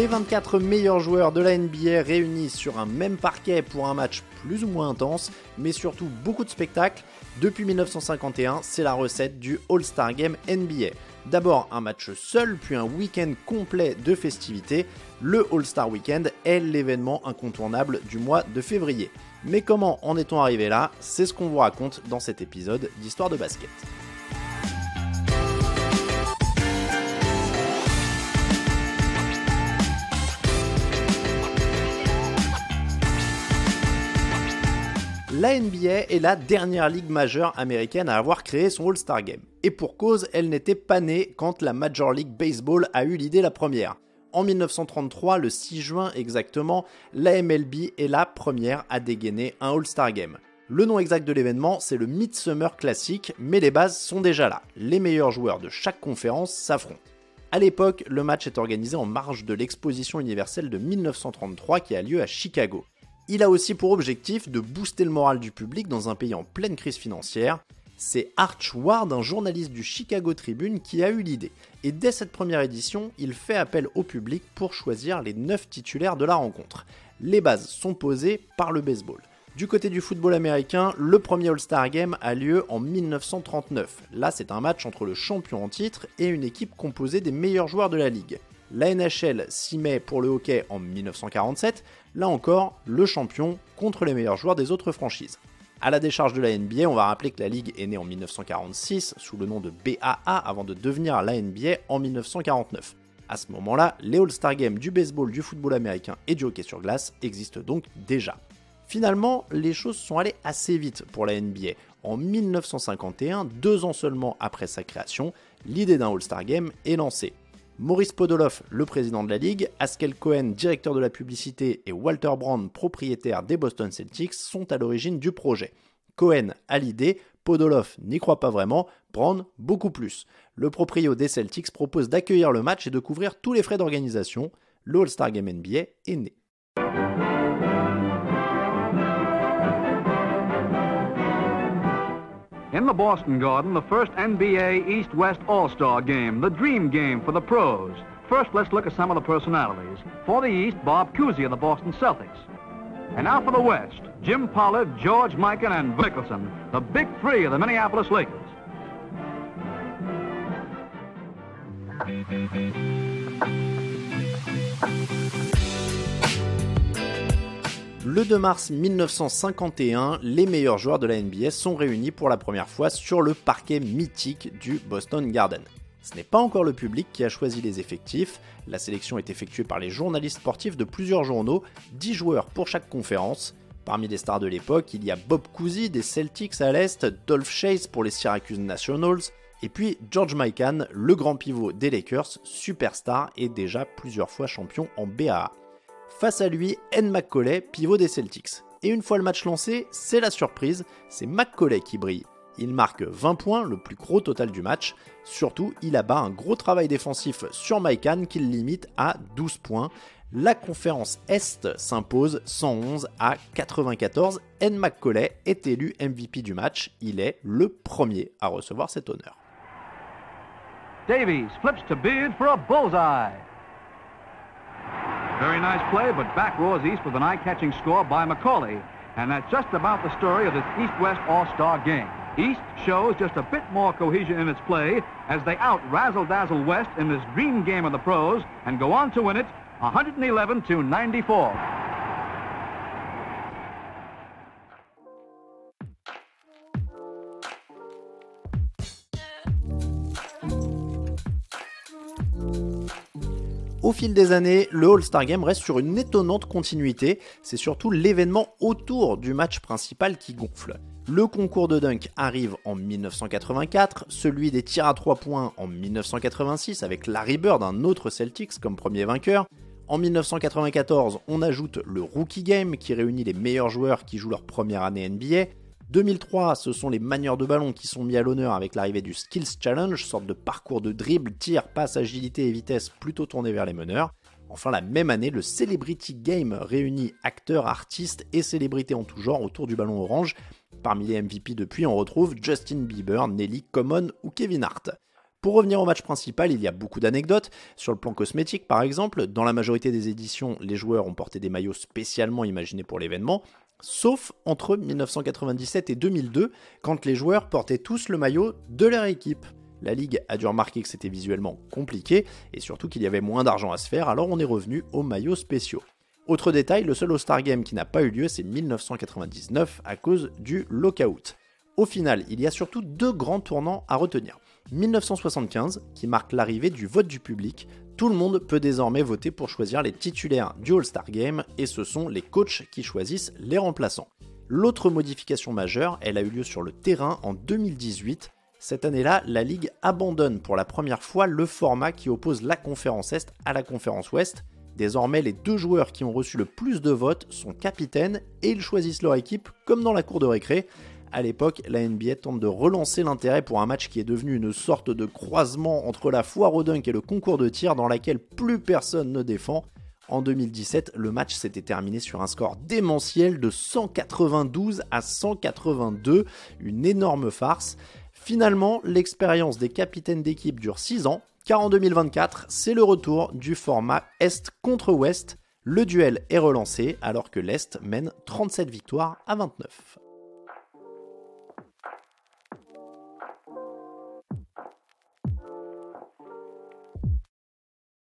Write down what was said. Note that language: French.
Les 24 meilleurs joueurs de la NBA réunis sur un même parquet pour un match plus ou moins intense, mais surtout beaucoup de spectacles. Depuis 1951, c'est la recette du All-Star Game NBA. D'abord un match seul, puis un week-end complet de festivités. Le All-Star Weekend est l'événement incontournable du mois de février. Mais comment en est-on arrivé là? C'est ce qu'on vous raconte dans cet épisode d'Histoire de basket. La NBA est la dernière ligue majeure américaine à avoir créé son All-Star Game. Et pour cause, elle n'était pas née quand la Major League Baseball a eu l'idée la première. En 1933, le 6 juin exactement, la MLB est la première à dégainer un All-Star Game. Le nom exact de l'événement, c'est le Midsummer Classic, mais les bases sont déjà là. Les meilleurs joueurs de chaque conférence s'affrontent. À l'époque, le match est organisé en marge de l'exposition universelle de 1933 qui a lieu à Chicago. Il a aussi pour objectif de booster le moral du public dans un pays en pleine crise financière. C'est Arch Ward, un journaliste du Chicago Tribune, qui a eu l'idée. Et dès cette première édition, il fait appel au public pour choisir les 9 titulaires de la rencontre. Les bases sont posées par le baseball. Du côté du football américain, le premier All-Star Game a lieu en 1939. Là, c'est un match entre le champion en titre et une équipe composée des meilleurs joueurs de la ligue. La NHL s'y met pour le hockey en 1947, là encore, le champion contre les meilleurs joueurs des autres franchises. À la décharge de la NBA, on va rappeler que la ligue est née en 1946 sous le nom de BAA avant de devenir la NBA en 1949. À ce moment-là, les All-Star Games du baseball, du football américain et du hockey sur glace existent donc déjà. Finalement, les choses sont allées assez vite pour la NBA. En 1951, 2 ans seulement après sa création, l'idée d'un All-Star Game est lancée. Maurice Podoloff, le président de la Ligue, Haskell Cohen, directeur de la publicité, et Walter Brown, propriétaire des Boston Celtics, sont à l'origine du projet. Cohen a l'idée, Podoloff n'y croit pas vraiment, Brown beaucoup plus. Le proprio des Celtics propose d'accueillir le match et de couvrir tous les frais d'organisation. Le All-Star Game NBA est né. In the Boston Garden, the first NBA East-West All-Star Game, the dream game for the pros. First, let's look at some of the personalities. For the East, Bob Cousy of the Boston Celtics. And now for the West, Jim Pollard, George Mikan, and Nicholson, the big three of the Minneapolis Lakers. Le 2 mars 1951, les meilleurs joueurs de la NBA sont réunis pour la première fois sur le parquet mythique du Boston Garden. Ce n'est pas encore le public qui a choisi les effectifs, la sélection est effectuée par les journalistes sportifs de plusieurs journaux, 10 joueurs pour chaque conférence. Parmi les stars de l'époque, il y a Bob Cousy des Celtics à l'Est, Dolph Chase pour les Syracuse Nationals, et puis George Mikan, le grand pivot des Lakers, superstar et déjà plusieurs fois champion en BAA. Face à lui, Ed Macaulay, pivot des Celtics. Et une fois le match lancé, c'est la surprise, c'est Macaulay qui brille. Il marque 20 points, le plus gros total du match. Surtout, il abat un gros travail défensif sur Mikan qu'il limite à 12 points. La conférence Est s'impose 111 à 94. Ed Macaulay est élu MVP du match. Il est le premier à recevoir cet honneur. Davies flips to Beard for a bullseye. Very nice play, but back roars East with an eye-catching score by Macaulay. And that's just about the story of this East-West All-Star Game. East shows just a bit more cohesion in its play as they out-razzle-dazzle West in this dream game of the pros and go on to win it 111-94. Au fil des années, le All-Star Game reste sur une étonnante continuité, c'est surtout l'événement autour du match principal qui gonfle. Le concours de dunk arrive en 1984, celui des tirs à 3 points en 1986 avec Larry Bird, un autre Celtics comme premier vainqueur. En 1994, on ajoute le Rookie Game qui réunit les meilleurs joueurs qui jouent leur première année NBA. 2003, ce sont les manieurs de ballon qui sont mis à l'honneur avec l'arrivée du Skills Challenge, sorte de parcours de dribble, tir, passe, agilité et vitesse plutôt tourné vers les meneurs. Enfin, la même année, le Celebrity Game réunit acteurs, artistes et célébrités en tout genre autour du ballon orange. Parmi les MVP depuis, on retrouve Justin Bieber, Nelly, Common ou Kevin Hart. Pour revenir au match principal, il y a beaucoup d'anecdotes. Sur le plan cosmétique, par exemple, dans la majorité des éditions, les joueurs ont porté des maillots spécialement imaginés pour l'événement, sauf entre 1997 et 2002, quand les joueurs portaient tous le maillot de leur équipe. La Ligue a dû remarquer que c'était visuellement compliqué, et surtout qu'il y avait moins d'argent à se faire, alors on est revenu aux maillots spéciaux. Autre détail, le seul All-Star Game qui n'a pas eu lieu, c'est 1999, à cause du lockout. Au final, il y a surtout 2 grands tournants à retenir. 1975, qui marque l'arrivée du vote du public. Tout le monde peut désormais voter pour choisir les titulaires du All-Star Game, et ce sont les coachs qui choisissent les remplaçants. L'autre modification majeure, elle a eu lieu sur le terrain en 2018. Cette année-là, la Ligue abandonne pour la première fois le format qui oppose la conférence Est à la conférence Ouest. Désormais, les 2 joueurs qui ont reçu le plus de votes sont capitaines et ils choisissent leur équipe comme dans la cour de récré. À l'époque, la NBA tente de relancer l'intérêt pour un match qui est devenu une sorte de croisement entre la foire au dunk et le concours de tir dans laquelle plus personne ne défend. En 2017, le match s'était terminé sur un score démentiel de 192 à 182, une énorme farce. Finalement, l'expérience des capitaines d'équipe dure 6 ans, car en 2024, c'est le retour du format Est contre Ouest. Le duel est relancé alors que l'Est mène 37 victoires à 29.